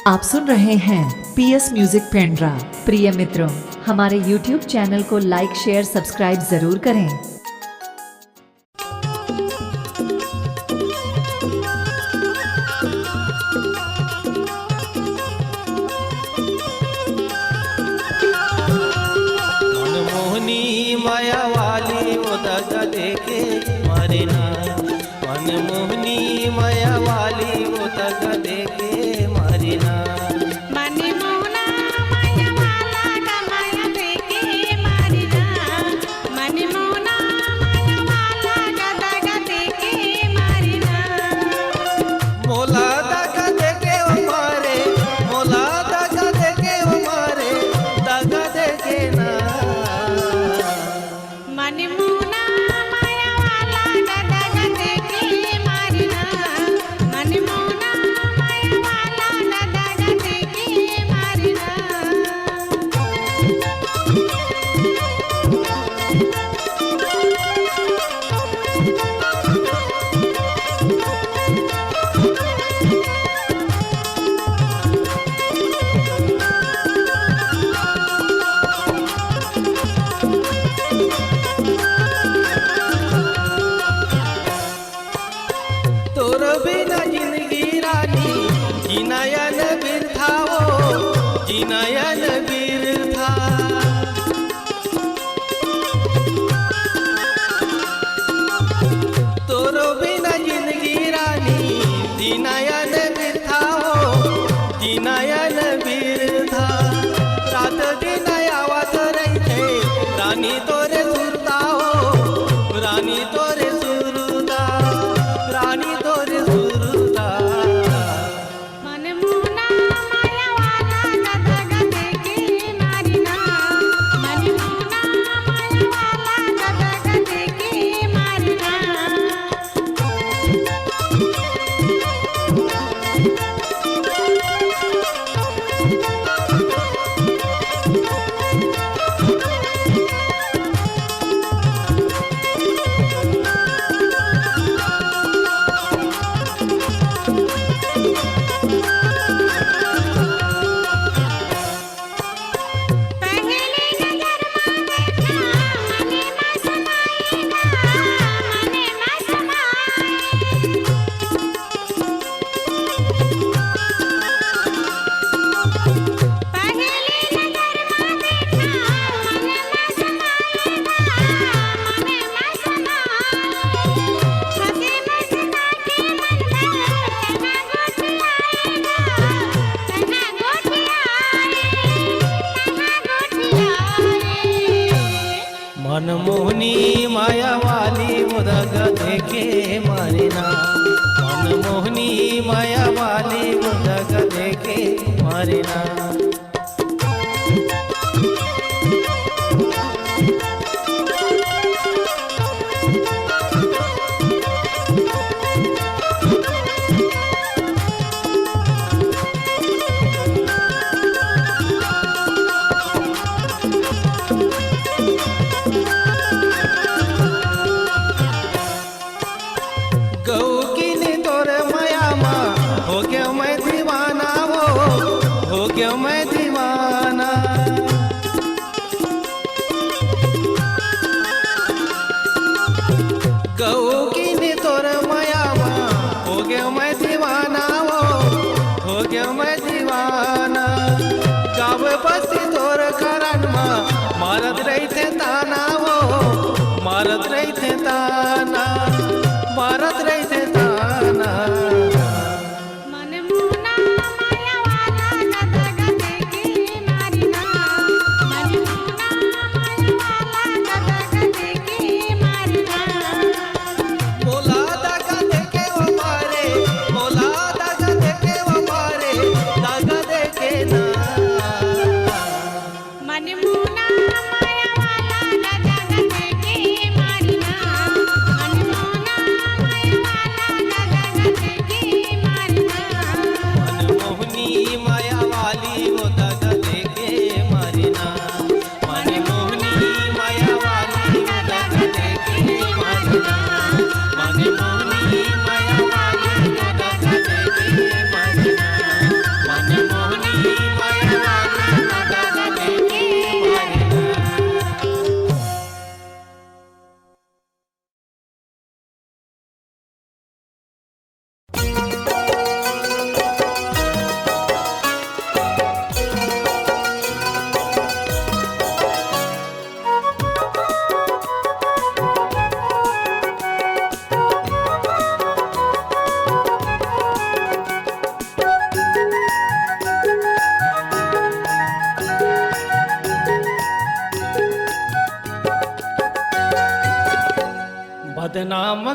आप सुन रहे हैं पीएस म्यूजिक पेंड्रा। प्रिय मित्रों, हमारे YouTube चैनल को लाइक शेयर सब्सक्राइब जरूर करें। मनमोहनी माया वाली वो दगा देके मारे ना, मनमोहनी माया वाली वो दगा देके मारे ना। मोला दगा देके वो मारे, मोला दगा देके वो मारे, दगा देके ना। तोर बिना जिंदगी रानी जिनायन बिरथा वो जिनायन बिरथा। तोर बिना जिंदगी रानी जिनायन बिरथा वो जिनायन बिरथा। रात दिन आवाज रहते रानी तोरे सुरता हो, रानी तोरे सुरता, रानी तोरे सुरता। मनमोहनी माया वाली वो दगा देके मारे ना, मनमोहनी माया वाली वो दगा देके मारे ना। गौ की ने तोरे माया मा हो गया मैं दीवाना वो, हो गया मैं दीवाना। गौ की ने तोरे माया मा हो गया मैं दीवाना वो, हो गया मैं दीवाना। गाँव बस्ती तोर कारण मा मारत रहते ताना वो, मारत रहते ताना, मारत रहते ताना। मोला दगा देके वो मारे, मोला दगा देके वो मारे, दगा देके ना। मनमोहना माया वाला दगा देके मारिना, मनमोहना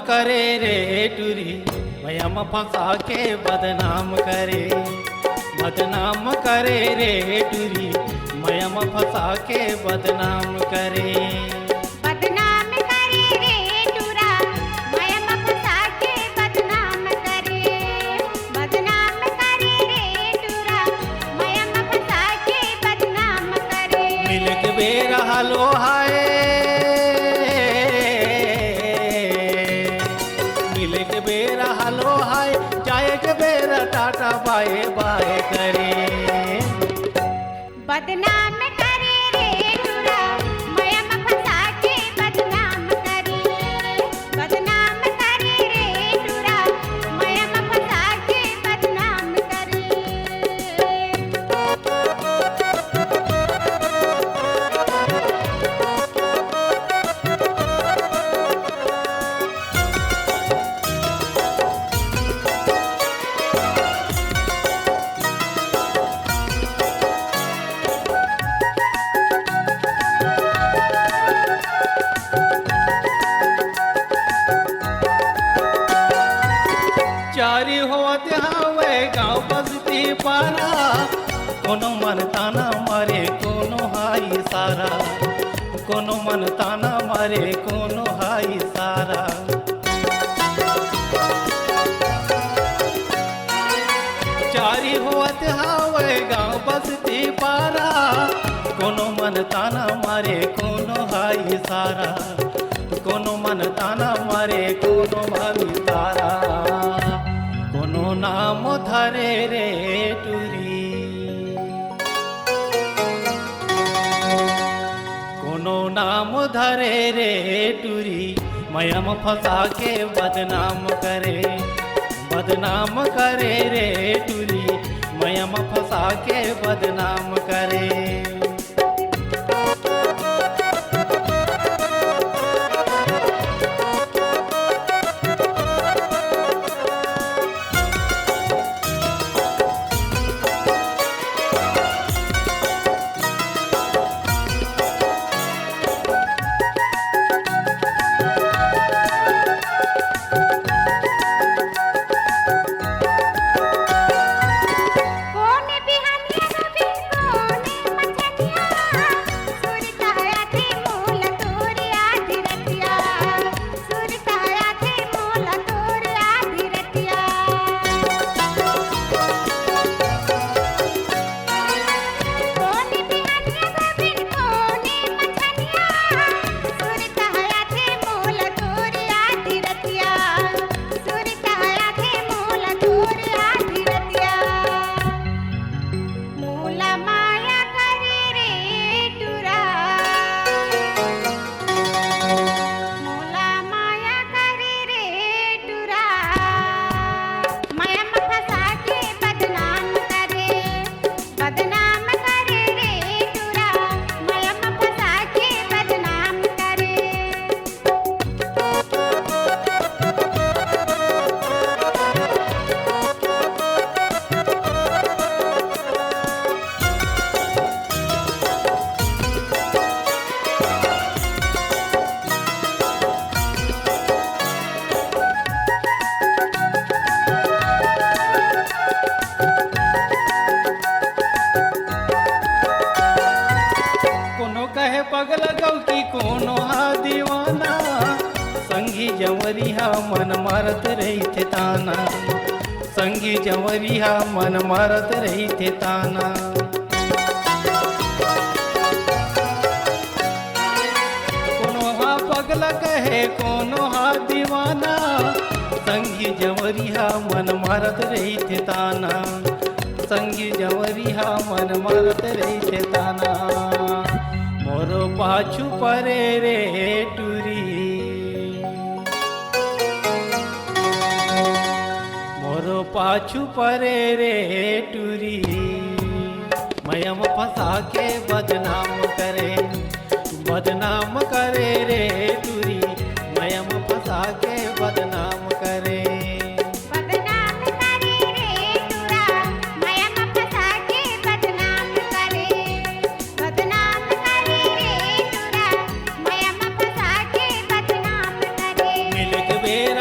करे रे टूरी वयम फंसा के बदनाम करे, बदनाम करे रे टूरी वयम फंसा के बदनाम करे। बदनाम करे रे टूरा मयम फंसा के बदनाम करे, बदनाम करे रे टूरा मयम फंसा के बदनाम करे। मिल के बेरा हलो हाय, मिल के बेरा हलो हाय, जाए के बेरा टाटा बाय बाय करे। बदनाम करे रे टूरा मयम फंसा के बदनाम करे, बदनाम करे रे टूरा मयम फंसा के बदनाम करे। चारी होत हावे गाँव बसती पारा, कोनो मन ताना मारे कोनो हाई सारा, कोनो मन ताना मारे कोनो हाई सारा। चारी होत हावे गाँव बसती पारा, कोनो मन ताना मारे कोनो हाई सारा, कोनो मन ताना मारे कोनो भाई तारा। कोनो नाम धरे रे टूरी, कोनो नाम धरे रे टूरी मयम फंसा के बदनाम करे, बदनाम करे रे टूरी मयम फंसा के बदनाम करे। कौन बिहनिया नबी कौन मछनिया, सुरताया थे मोल तोरिया धीरतिया, सुरताया थे मोल तोरिया धीरतिया। कौन बिहनिया नबी कौन मछनिया, सुरताया थे मोल तोरिया धीरतिया, सुरताया थे मोल तोरिया धीरतिया। मूला माया करे रे टूरा, मूला माया करे रे टूरा मयम फंसा के बदनाम करे, बदनाम करे रे टूरा मयम फंसा के बदनाम करे। कोनो कहे पगल गौती कोनो हा दीवाना, संगी जवरिया मन मारत रही थे ताना, संगी जवरिया मन मारत रही थे ताना। कोनो हा पगल कहे कोनो हा दीवाना, संगी जवरिया मन मारत रही थे ताना, संगी जवरिया मन मारत रही थे ताना। मोरो पाछू परे रे टूरी, मोरो पाछू परे रे टूरी मयम फंसा के बदनाम करे, बदनाम करे रे टूरी मयम फंसा के बदनाम करे। बदनाम करे रे टूरा मयम फंसा के बदनाम करे, बदनाम करे रे टूरा मयम फंसा के बदनाम करे। मिल के बेर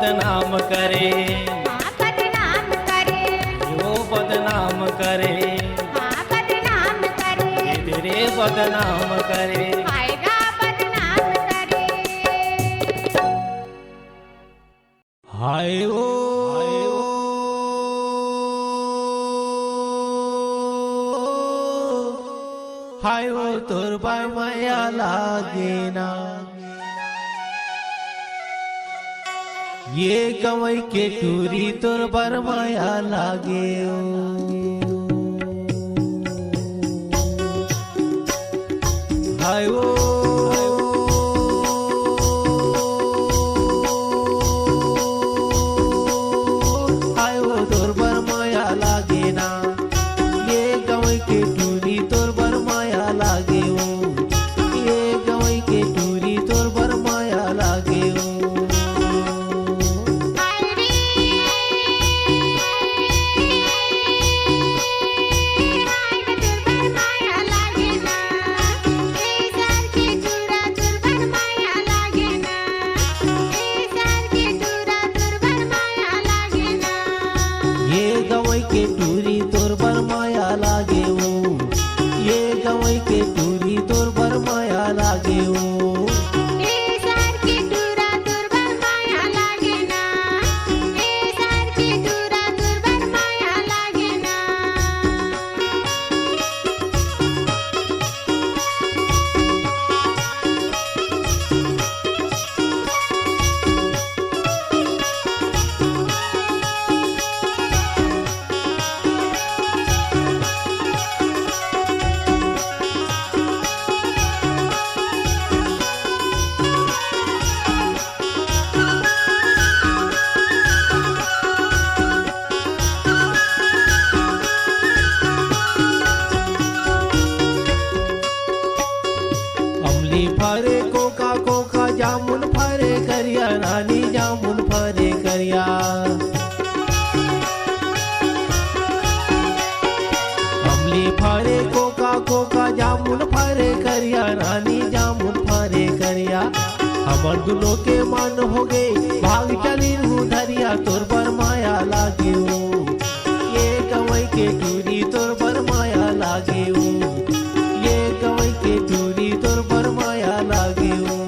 बदनाम करे, हाँ बदनाम करे, वो बदनाम करे, हाँ बदनाम करे, तेरे बदनाम करे। आएगा बदनाम करे। हाय ओ हाय ओ तोर बाय माया लागे ना, ये कमई के टूरी तोर बर माया लागे ओ। हाय ओ हाय ओ तोर बर माया लागे ना, ये कमई के टूरी तोर बर माया लागे ओ, ये कमई के टूरी तोर बर माया लागे ओ। ये गवई के टूरी तोर बर माया लागे ओ, ये गवई के टूरी तोर बर माया लागे ओ। अमली फरे कोका कोका जामुन फरे करिया, रानी जामुन फरे करिया। अमली फरे कोका कोका जामुन फरे करिया, रानी जामुन फरे करिया। हमर दुनो के मन हो गए भाग चली हूँ धरिया, तोर पर माया लागे ओ, ये कवई के टूरी तोर पर माया लागे ओ, ये कवई के टूरी तोर पर माया लागे ओ।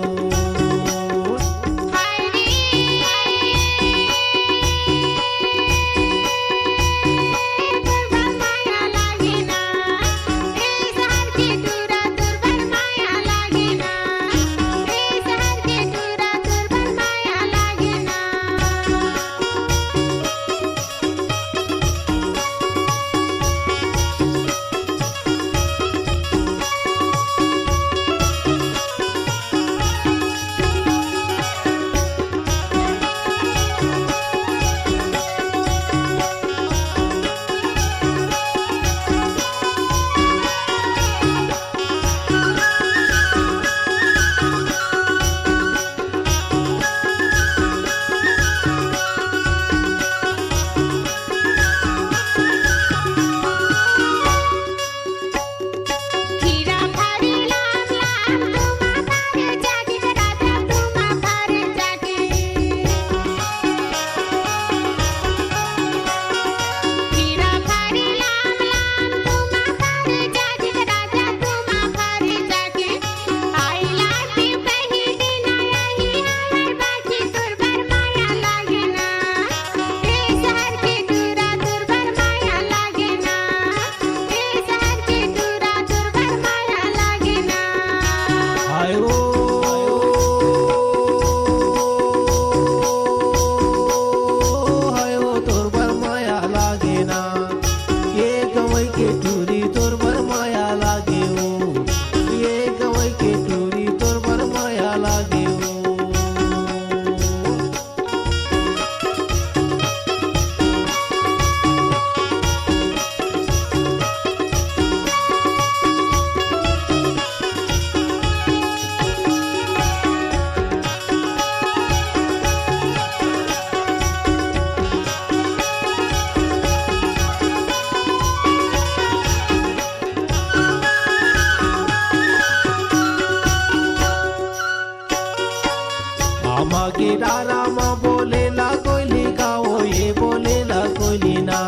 मागे डारामा बोलेला कोयली गाओ ये बोलेला कोयली ना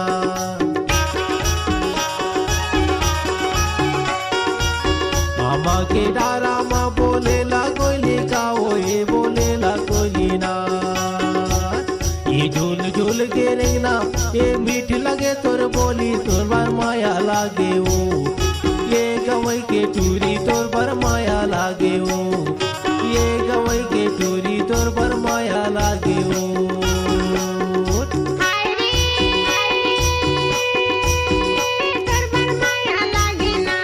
मागे डारामा बोलेला कोयली गाओ ये बोलेला कोयली ना ये झूल झूल के रेंगना ये मीठ लगे तोर बोली तोर बार माया लागे वो ये गवई के टूरी तोर पर माया लागे वो ये गवई के टूरी तोर पर माया लागे वो हाय रे तोर पर माया लागे ना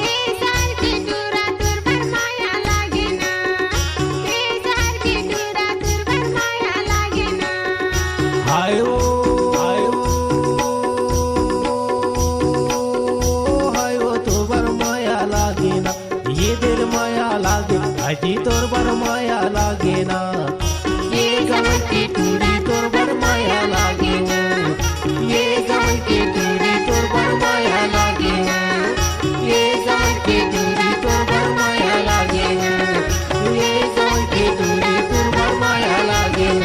ए सार के टूरा तोर पर माया लागे ना ए सार के टूरा तोर पर माया लागे ना हाय ओ तोर पर माया लागे ना ये दिल माया लागे अजी तोर पर माया लागे ना ये गवई की टूरी तोर पर माया लागे वो ये गवई की टूरी तोर पर माया लागे वो ये गवई की टूरी तोर पर माया लागे वो ये गवई की टूरी तोर पर माया लागे वो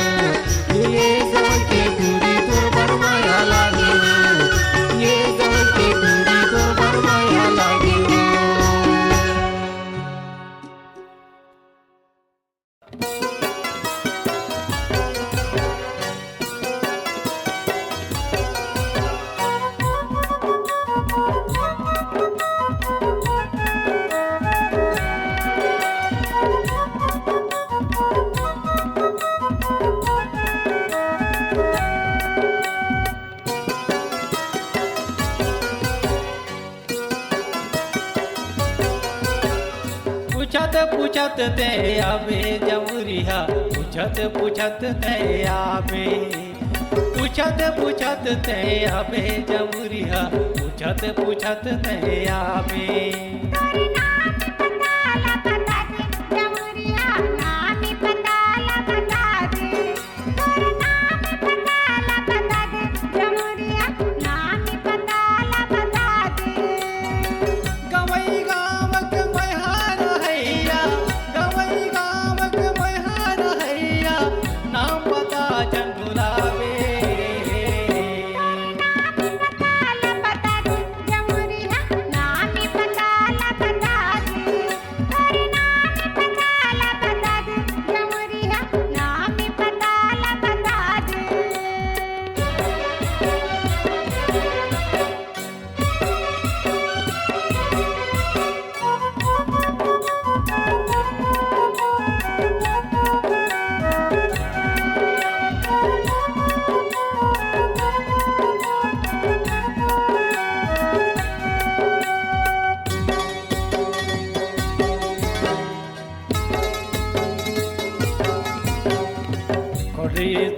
ये गवई की टूरी तोर पर माया लागे वो ये गवई की टूरी तोर पर माया लागे वो पूछत ते आवे जमुरिया पूछत ते आवे पूछत ते आवे जमुरिया पूछत ते आवे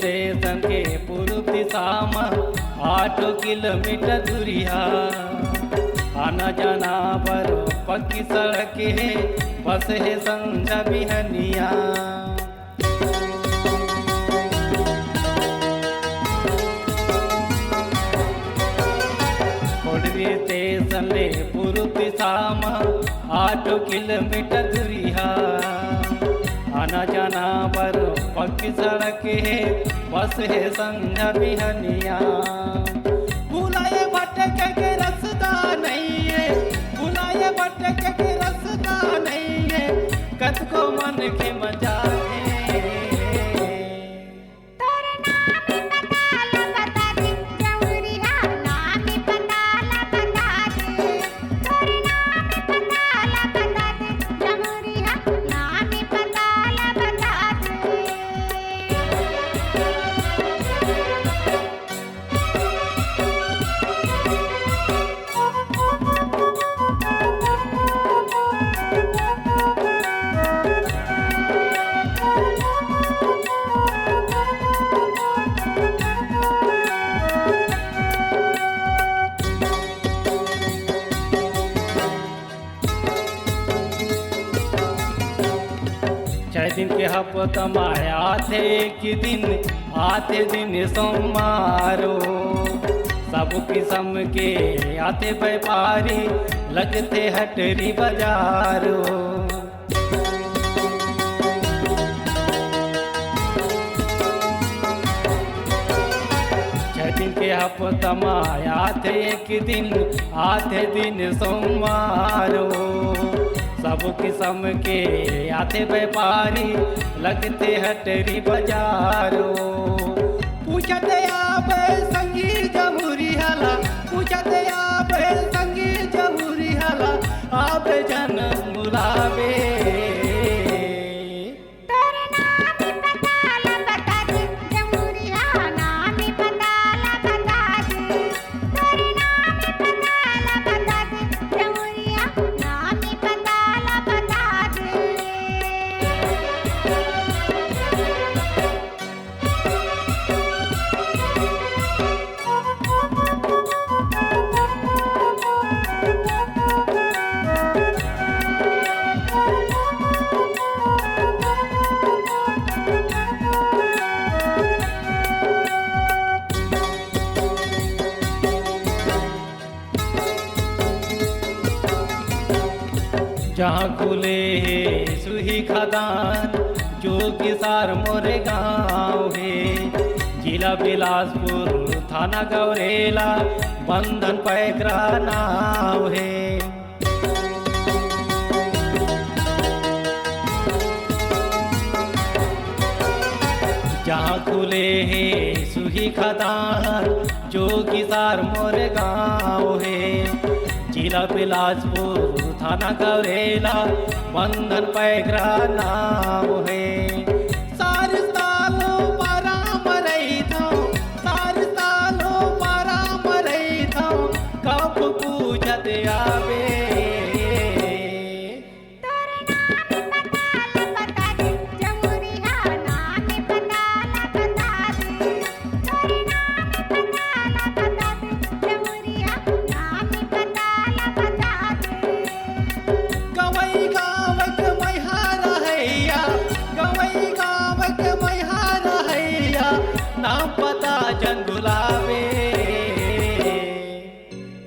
से संगे पूर्व दिशा में 8 किलोमीटर दूरिया आना जाना पर पक्की सड़क है बस है संझा बिहनिया स्टेशन ले पूर्व दिशा में 8 किलोमीटर दूरिया आना जाना पर पक्की सड़क है बस है संझा बिहनिया भुलाए भटक के रास्ता नहीं है भुलाए भटक के रास्ता नहीं है कत को मन के मजा है दिन के हफ्ता माए आते कि दिन आते दिन सोमारो सब किस्म के आते व्यापारी लगते हटरी बाजारो के हफ्तमा आते एक दिन आते दिन सोमवारो सब किस्म के आते व्यापारी लगते हटरी बाजारो पूछते आप संगी जमुरी हला पूछते आप संगी जमुरी हला आप जन मुलावे तोरे नाम पताला बता दे जमुरिया नाम पताला बता दे तोरे नाम पताला बता दे जमुरिया नाम पताला बता दे जहाँ खुले है सुही खदान जो किसार मोरे गाँव है जिला बिलासपुर थाना गौरेला बंधन पैकरा नाव है जहाँ खुले है सुही खदान जो किसार मोरे गाँव है जिला बिलासपुर थाना गौरेला बंधन पैकरा नाम है सार सालो पराम रही था सार सालो पराम रही था कब पूछत आवे तोरे नाम पताला बता दे जमुरिया नाम पताला बता दे तोरे नाम पताला बता दे जमुरिया नाम पताला बता दे गवई गावक मैहार हैया गवई गावक मैहार हैया नाम पता जन गुलाबे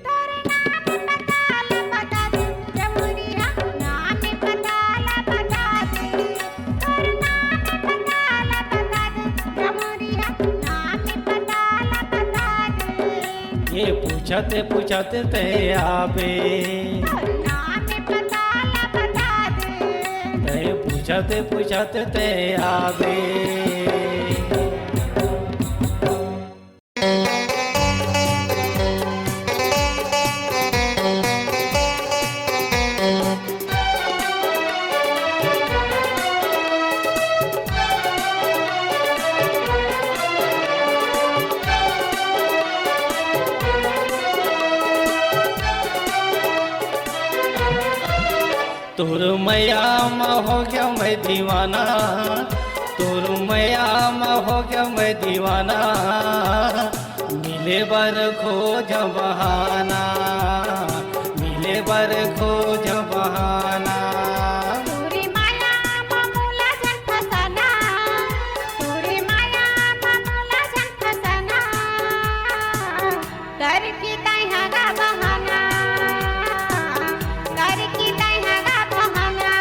तोरे नाम पताला बता दे जमुरिया नाम पताला बता दे तोरे नाम पताला बता दे जमुरिया नाम पताला बता दे ये पूछते पूछते ते आवे तोरे नाम पताला बता दे ते पूछते पूछते ते आवे तोर मैया हो गया मैं दीवाना तोर मैया हो गया मैं दीवाना मिले बर खोज बहाना मिले बर खोज बहाना तोरे माया मामूला जन फसाना तोरे माया मामूला जन फसाना कर की तैहा गा बहाना कर की तैहा गा बहाना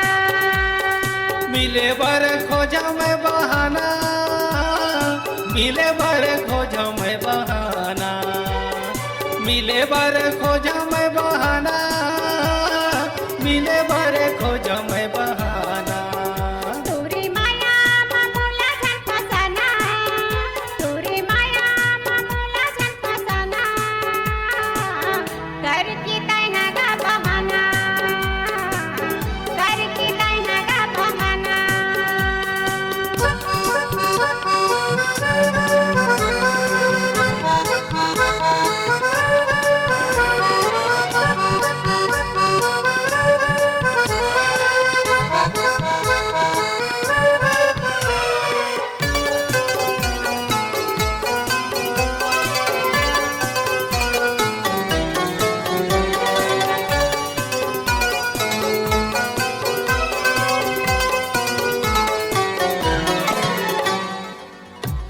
मिले बर खोजा मैं बहाना मिले बर खोजा मैं बहाना मिले बर खोजा मैं बहाना मिले बर खोजा मैं बहाना तोरे माया मामूला जन फसाना तोरे माया मामूला जन फसाना कर की तैहा गा बहाना कर की तैहा गा बहाना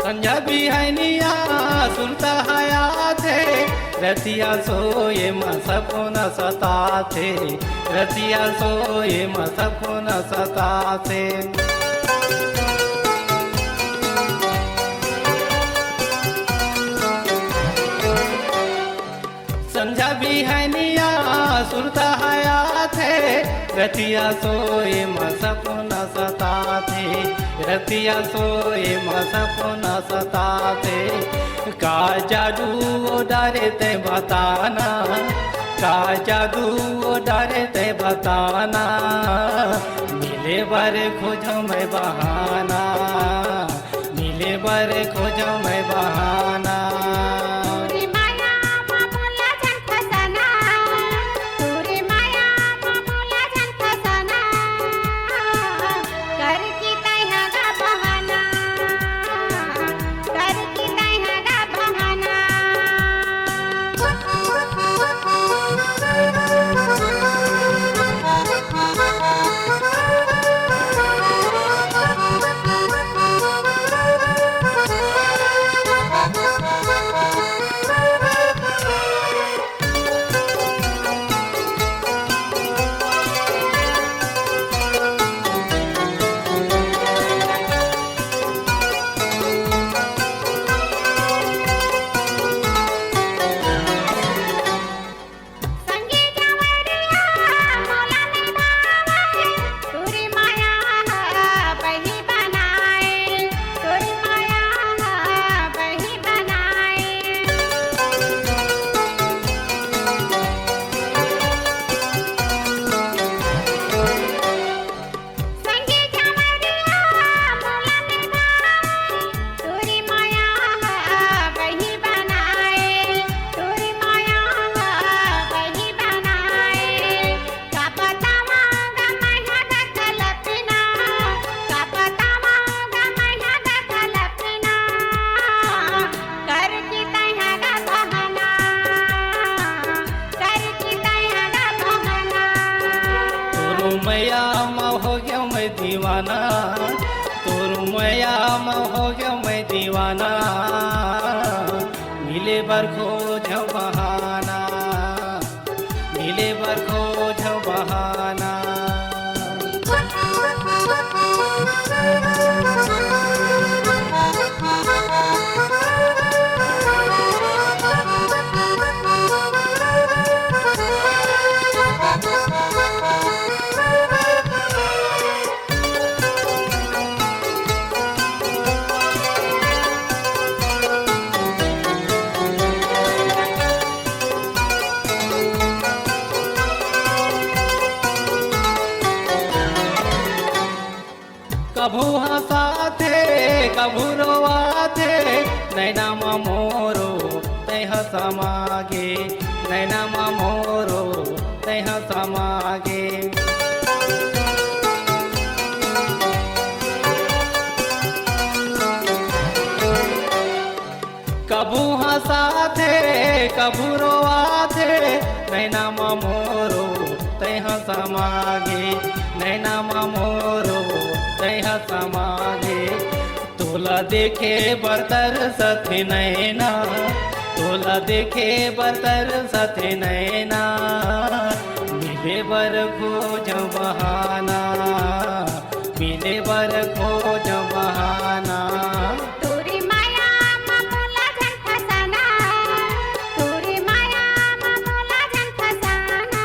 संजा भी है निया सुनता हयात है रतिया सोए मसपुन सताते रतिया सोए मसपुन सताते रतिया सोए म सपना सताते, रतिया सोए म सपना सताते। का जादू डारे ते बताना, का जादू डारे ते बताना। मिले बर खोजो मैं बहाना, मिले बर खोजो मैं बहाना। तुरी माया मामूला जन फसाना, तुरी माया मामूला जन फसाना। कर की तैहा गा बहाना, कर की तैहा गा बहाना। संगे जवरिया मौला निभावे, तुरी माया बही बनाए, तुरी माया बही बनाए। संगे जवरिया मौला निभावे, तुरी माया बही बनाए, तुरी माया बही बनाए। का बतावा गमैया दखल पिना, का बतावा गमैया दखल पिना। कर की तैहा गा बहाना, कर की तैहा गा बहाना। तोरू मैया म हो गया मैं दीवाना, तोरू मैया म हो गया मैं दीवाना। मिले बर खोज बहाना, मिले बर खोज बहाना। कभू हंसाथे कभू रोवाथे, नैना मोरो तैह समागे, नैना मोरो तैह समागे। कभू हंसाथे कभू रोवाथे, नैना मोरो तैह समागे, नैना मोरो तैह समागे। तोला देखे बरतर सथे नैना, तोला देखे बरतर सथे नैना। मिले बर खोज बहाना, मिले बर खोज बहाना। तुरी माया मामूला जन फसाना, तुरी माया मामूला जन फसाना।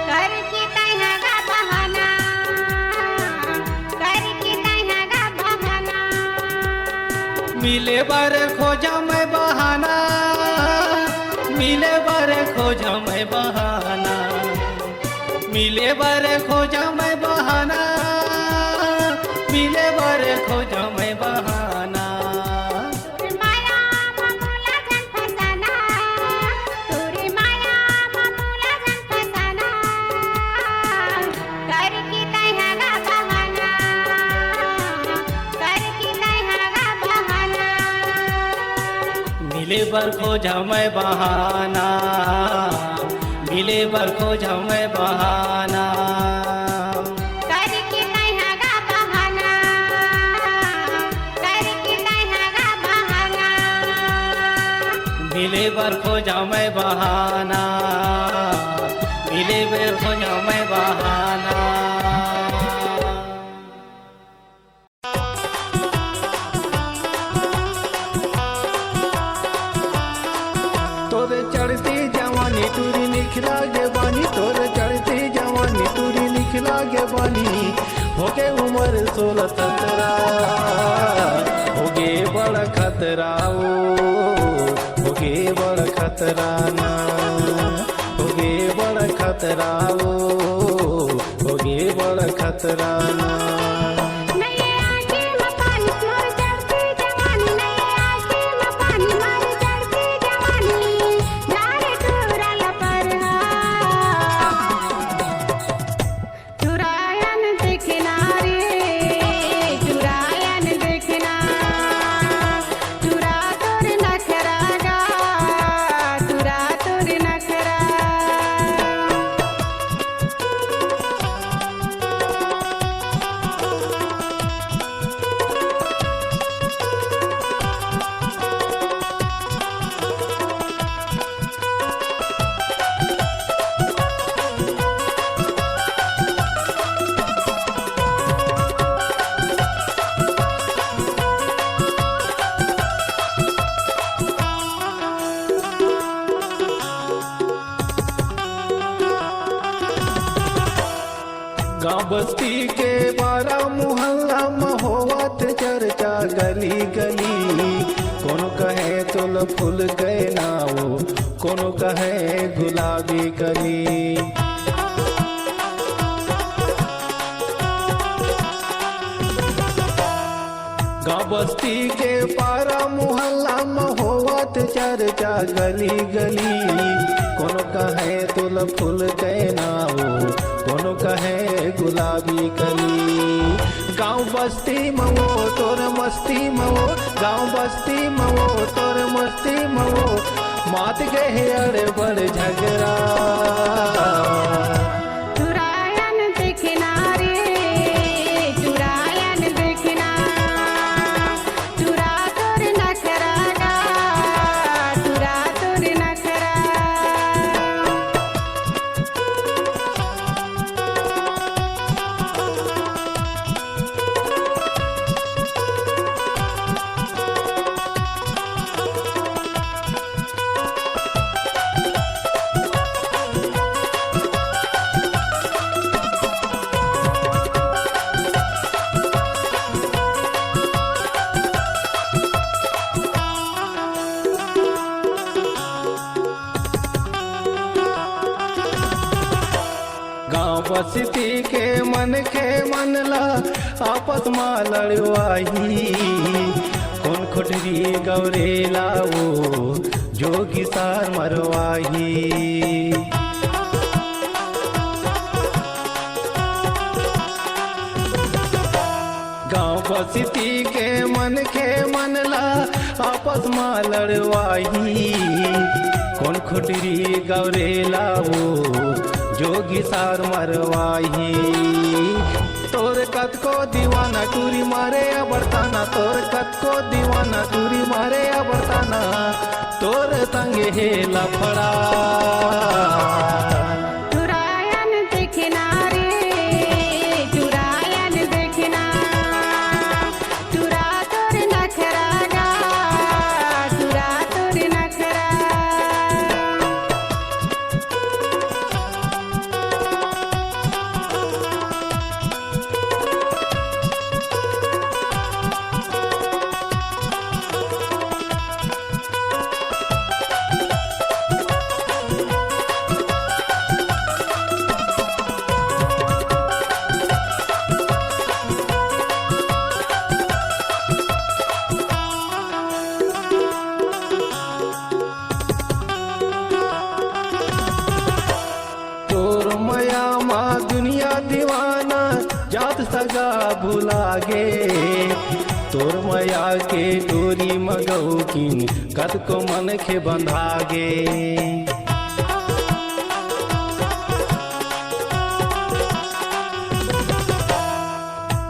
कर की तैहा गा बहाना, कर की तैहा गा बहाना। मिले बर खोजा मैं बहाना, मिले बर खोजा मैं बहाना। मिले बर खोजा मैं बहाना, मिले बर खोजा मैं बहाना। तुरी माया मामूला जन फसाना, तुरी माया मामूला जन फसाना। कर की तैहा गा बहाना, कर की तैहा गा बहाना। मिले बर खोजा मैं बहाना, मिले बर खोजा मैं बहाना। कर की तैहा गा बहाना, कर की तैहा गा बहाना। मिले बर खोजा मैं बहाना, मिले बर खोजा मैं बहाना। तोर चढ़ती जवानी टूरी निखरा जवानी, तोर चढ़ती जवानी आगे बनी होगे उम्र 16-17 होगे बड़ा खतरा होगे बड़ा खतरा ना होगे बड़ा खतरा होगे बड़ा खतरा ना नये आगे में पानी मोर चढ़ती जवानी नये आगे में पानी मोर चढ़ती जवानी जारे टूरल पर चुरायन देखना रे चुरायन देखना चुरा तोर नखरागा चुरा तोर नखरा गाँव बस्ती के 12 मोहल्ला में होवत चर्चा गली गली कोनो कहे तुल फूल गए नाओ कोनो कहे गुलाबी कली गाँव बस्ती के 12 मोहल्ला में होवत चर्चा गली गली कोनो कहे तुल फूल गए नाओ कोनो कहे गुलाबी कली गाँव बस्ती मवो तोर मस्ती मवो गाँव बस्ती मवो तोर मस्ती मवो मात गए अड़े बड़ झगड़ा चुरायन देखना रे चुरायन देखना चुरा तोर नखरागा चुरा तोर नखरा गाँव बस्ती के मन ला आपस में लड़वाही कौन खुटरी गौरेला वो जोगी सार मरवाही गाँव बस्ती के मन ला आपस में लड़वाही कौन खुटरी गौरेला वो जोगी सार मरवाही तोर कत को दीवाना टूरी मारे बरताना तोर कत को दीवाना टूरी मारे बरताना तोर तंगे हे लफड़ा चुरायन देखना रे चुरायन देखना चुरा तोर नखरागा चुरा तोर नखरा तोर मया माँ दुनिया दीवाना जात सगा भुला गे तोर मया के डोरी मगऊ किन कद को मन के बंधा गे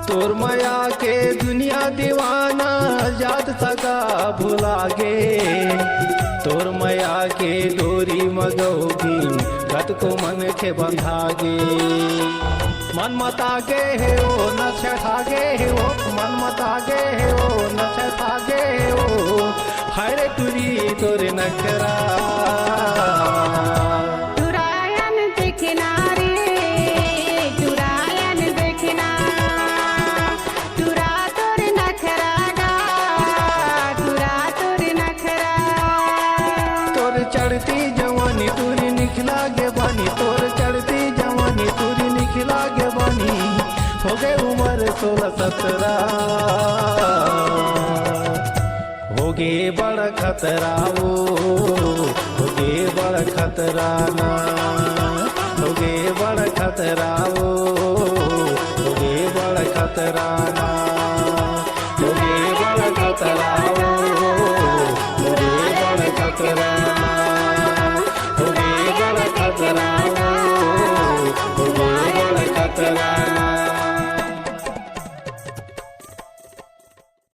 तोर मया के दुनिया दीवाना जात सगा भुला गे तोर मया के डोरी मगोगी गत को मन के बंधा गे मन मता गे है ओ न छठा गे हो मन मता गे है ओ न छठा गे हो हरे तुरी तोरे नखरा चुरायन देखना रे चुरायन हो गए उम्र 16-17 हो गए बड़ खतरा वो हो गए बड़ खतरा ना हो गए बड़ खतरा वो हो गए बड़ खतरा ना